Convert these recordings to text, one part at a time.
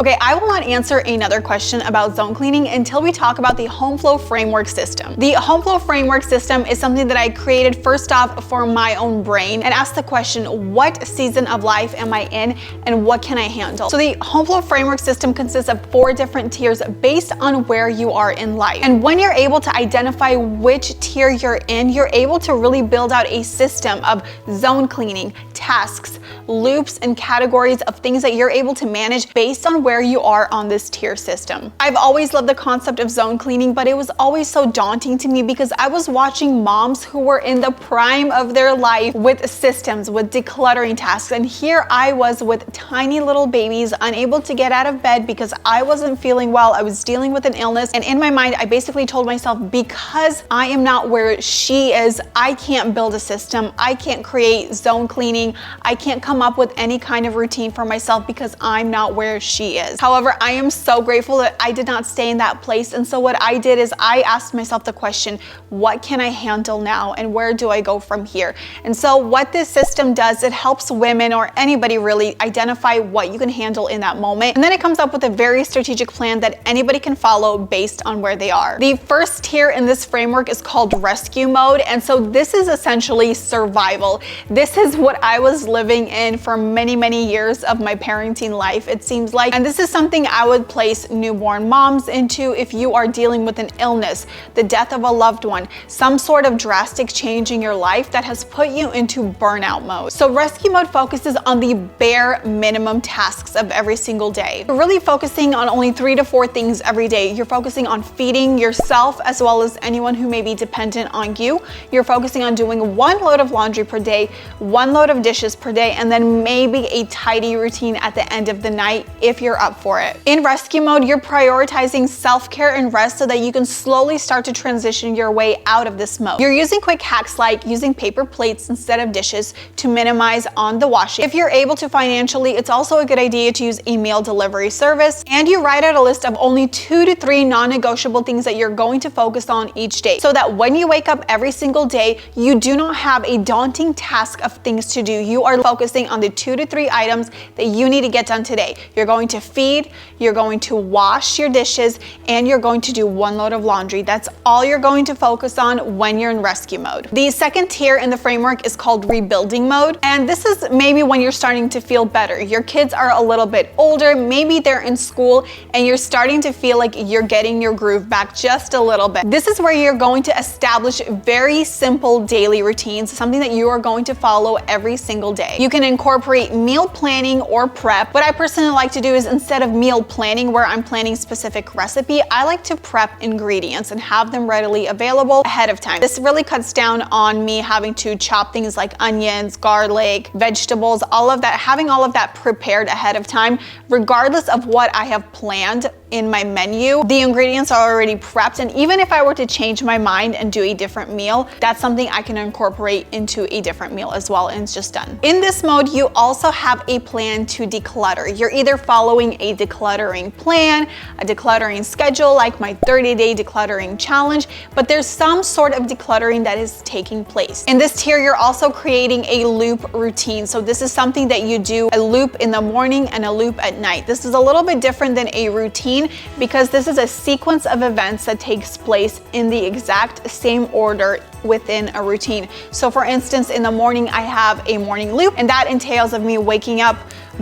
Okay, I will not answer another question about zone cleaning until we talk about the Homeflow Framework System. The Homeflow Framework System is something that I created first off for my own brain and asked the question, what season of life am I in and what can I handle? So the Homeflow Framework System consists of 4 different tiers based on where you are in life. And when you're able to identify which tier you're in, you're able to really build out a system of zone cleaning, tasks, loops, and categories of things that you're able to manage based on where you are on this tier system. I've always loved the concept of zone cleaning, but it was always so daunting to me because I was watching moms who were in the prime of their life with systems, with decluttering tasks, and here I was with tiny little babies, unable to get out of bed because I wasn't feeling well. I was dealing with an illness, and in my mind, I basically told myself, because I am not where she is, I can't build a system, I can't create zone cleaning, I can't come up with any kind of routine for myself because I'm not where she is. However, I am so grateful that I did not stay in that place. And so what I did is I asked myself the question, what can I handle now and where do I go from here? And so what this system does, it helps women or anybody really identify what you can handle in that moment. And then it comes up with a very strategic plan that anybody can follow based on where they are. The first tier in this framework is called rescue mode. And so this is essentially survival. This is what I was living in for many, many years of my parenting life, it seems like. And this is something I would place newborn moms into if you are dealing with an illness, the death of a loved one, some sort of drastic change in your life that has put you into burnout mode. So rescue mode focuses on the bare minimum tasks of every single day. You're really focusing on only 3 to 4 things every day. You're focusing on feeding yourself as well as anyone who may be dependent on you. You're focusing on doing 1 load of laundry per day, 1 load of dishes per day, and then maybe a tidy routine at the end of the night if you're up for it. In rescue mode, you're prioritizing self-care and rest so that you can slowly start to transition your way out of this mode. You're using quick hacks like using paper plates instead of dishes to minimize on the washing. If you're able to financially, it's also a good idea to use a meal delivery service, and you write out a list of only 2 to 3 non-negotiable things that you're going to focus on each day so that when you wake up every single day, you do not have a daunting task of things to do. You are focusing on the 2 to 3 items that you need to get done today. You're going to feed, you're going to wash your dishes, and you're going to do 1 load of laundry. That's all you're going to focus on when you're in rescue mode. The second tier in the framework is called rebuilding mode. And this is maybe when you're starting to feel better. Your kids are a little bit older, maybe they're in school, and you're starting to feel like you're getting your groove back just a little bit. This is where you're going to establish very simple daily routines, something that you are going to follow every single day. You can incorporate meal planning or prep. What I personally like to do is instead of meal planning where I'm planning specific recipe, I like to prep ingredients and have them readily available ahead of time. This really cuts down on me having to chop things like onions, garlic, vegetables, all of that, having all of that prepared ahead of time, regardless of what I have planned in my menu. The ingredients are already prepped, and even if I were to change my mind and do a different meal, that's something I can incorporate into a different meal as well, and it's just done. In this mode, you also have a plan to declutter. You're either following a decluttering plan, a decluttering schedule, like my 30-day decluttering challenge, but there's some sort of decluttering that is taking place. In this tier, you're also creating a loop routine. So this is something that you do a loop in the morning and a loop at night. This is a little bit different than a routine because this is a sequence of events that takes place in the exact same order within a routine. So for instance, in the morning, I have a morning loop, and that entails of me waking up,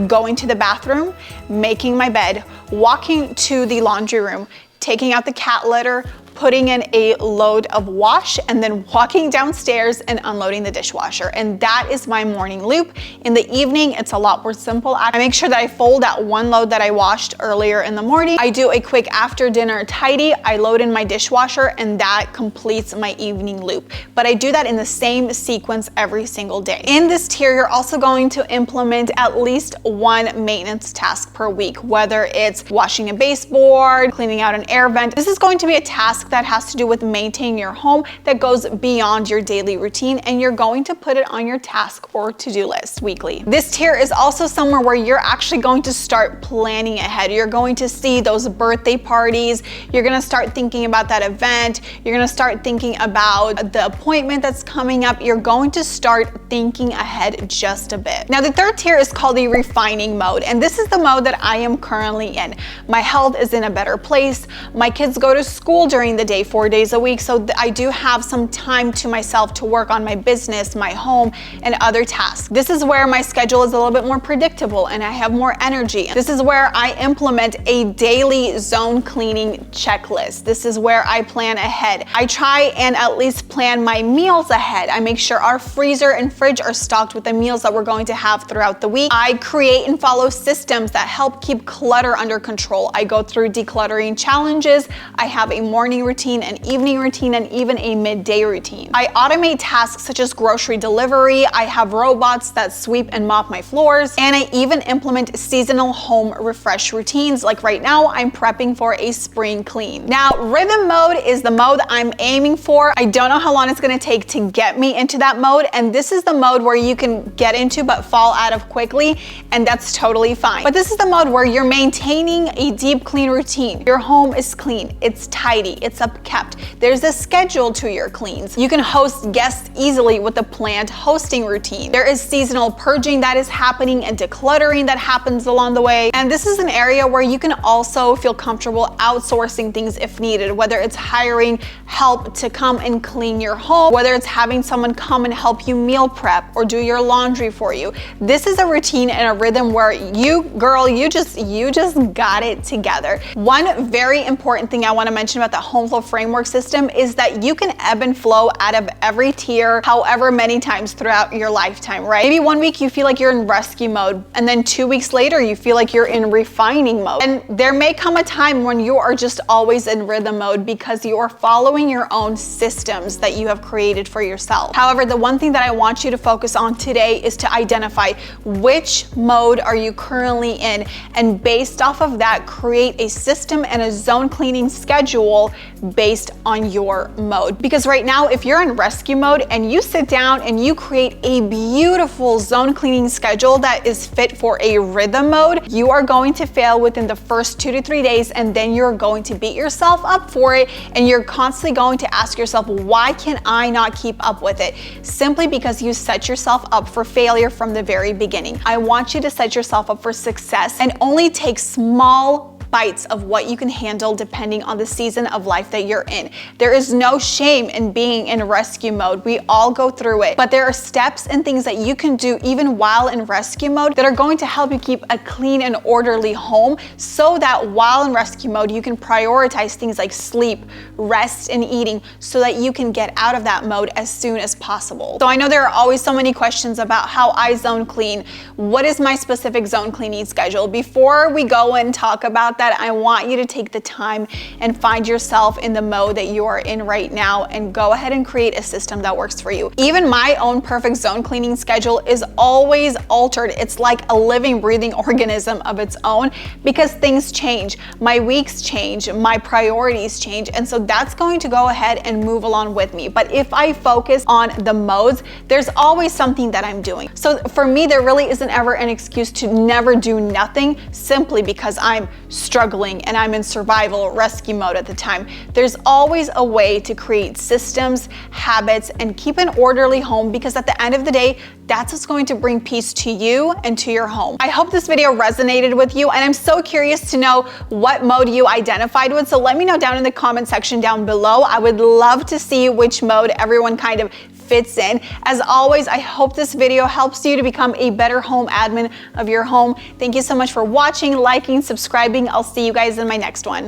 going to the bathroom, making my bed, walking to the laundry room, taking out the cat litter, putting in a load of wash, and then walking downstairs and unloading the dishwasher. And that is my morning loop. In the evening, it's a lot more simple. I make sure that I fold that 1 load that I washed earlier in the morning. I do a quick after dinner tidy, I load in my dishwasher, and that completes my evening loop. But I do that in the same sequence every single day. In this tier, you're also going to implement at least 1 maintenance task per week, whether it's washing a baseboard, cleaning out an air vent. This is going to be a task task that has to do with maintaining your home that goes beyond your daily routine, and you're going to put it on your task or to-do list weekly. This tier is also somewhere where you're actually going to start planning ahead. You're going to see those birthday parties. You're gonna start thinking about that event. You're gonna start thinking about the appointment that's coming up. You're going to start thinking ahead just a bit. Now, the third tier is called the refining mode, and this is the mode that I am currently in. My health is in a better place. My kids go to school during the day 4 days a week, so I do have some time to myself to work on my business, my home, and other tasks. This is where my schedule is a little bit more predictable and I have more energy. This is where I implement a daily zone cleaning checklist. This is where I plan ahead. I try and at least plan my meals ahead. I make sure our freezer and fridge are stocked with the meals that we're going to have throughout the week. I create and follow systems that help keep clutter under control. I go through decluttering challenges. I have a morning routine, an evening routine, and even a midday routine. I automate tasks such as grocery delivery. I have robots that sweep and mop my floors, and I even implement seasonal home refresh routines. Like right now, I'm prepping for a spring clean. Now, rhythm mode is the mode I'm aiming for. I don't know how long it's gonna take to get me into that mode, and this is the mode where you can get into but fall out of quickly, and that's totally fine. But this is the mode where you're maintaining a deep clean routine. Your home is clean, it's tidy, it's upkept. There's a schedule to your cleans. You can host guests easily with a planned hosting routine. There is seasonal purging that is happening and decluttering that happens along the way. And this is an area where you can also feel comfortable outsourcing things if needed, whether it's hiring help to come and clean your home, whether it's having someone come and help you meal prep or do your laundry for you. This is a routine and a rhythm where you just got it together. One very important thing I want to mention about the Homeflow Framework System is that you can ebb and flow out of every tier however many times throughout your lifetime, right? Maybe 1 week you feel like you're in rescue mode, and then 2 weeks later you feel like you're in refining mode. And there may come a time when you are just always in rhythm mode because you are following your own systems that you have created for yourself. However, the one thing that I want you to focus on today is to identify which mode are you currently in, and based off of that, create a system and a zone cleaning schedule based on your mode. Because right now, if you're in rescue mode and you sit down and you create a beautiful zone cleaning schedule that is fit for a rhythm mode, you are going to fail within the first 2 to 3 days, and then you're going to beat yourself up for it, and you're constantly going to ask yourself, why can I not keep up with it? Simply because you set yourself up for failure from the very beginning. I want you to set yourself up for success and only take small bites of what you can handle depending on the season of life that you're in. There is no shame in being in rescue mode. We all go through it, but there are steps and things that you can do even while in rescue mode that are going to help you keep a clean and orderly home, so that while in rescue mode, you can prioritize things like sleep, rest, and eating so that you can get out of that mode as soon as possible. So I know there are always so many questions about how I zone clean. What is my specific zone cleaning schedule? Before we go and talk about that, I want you to take the time and find yourself in the mode that you are in right now and go ahead and create a system that works for you. Even my own perfect zone cleaning schedule is always altered. It's like a living, breathing organism of its own because things change. My weeks change, my priorities change, and so that's going to go ahead and move along with me. But if I focus on the modes, there's always something that I'm doing. So for me, there really isn't ever an excuse to never do nothing simply because I'm struggling and I'm in survival rescue mode at the time. There's always a way to create systems, habits, and keep an orderly home, because at the end of the day, that's what's going to bring peace to you and to your home. I hope this video resonated with you, and I'm so curious to know what mode you identified with. So let me know down in the comment section down below. I would love to see which mode everyone kind of fits in. As always, I hope this video helps you to become a better home admin of your home. Thank you so much for watching, liking, subscribing. I'll see you guys in my next one.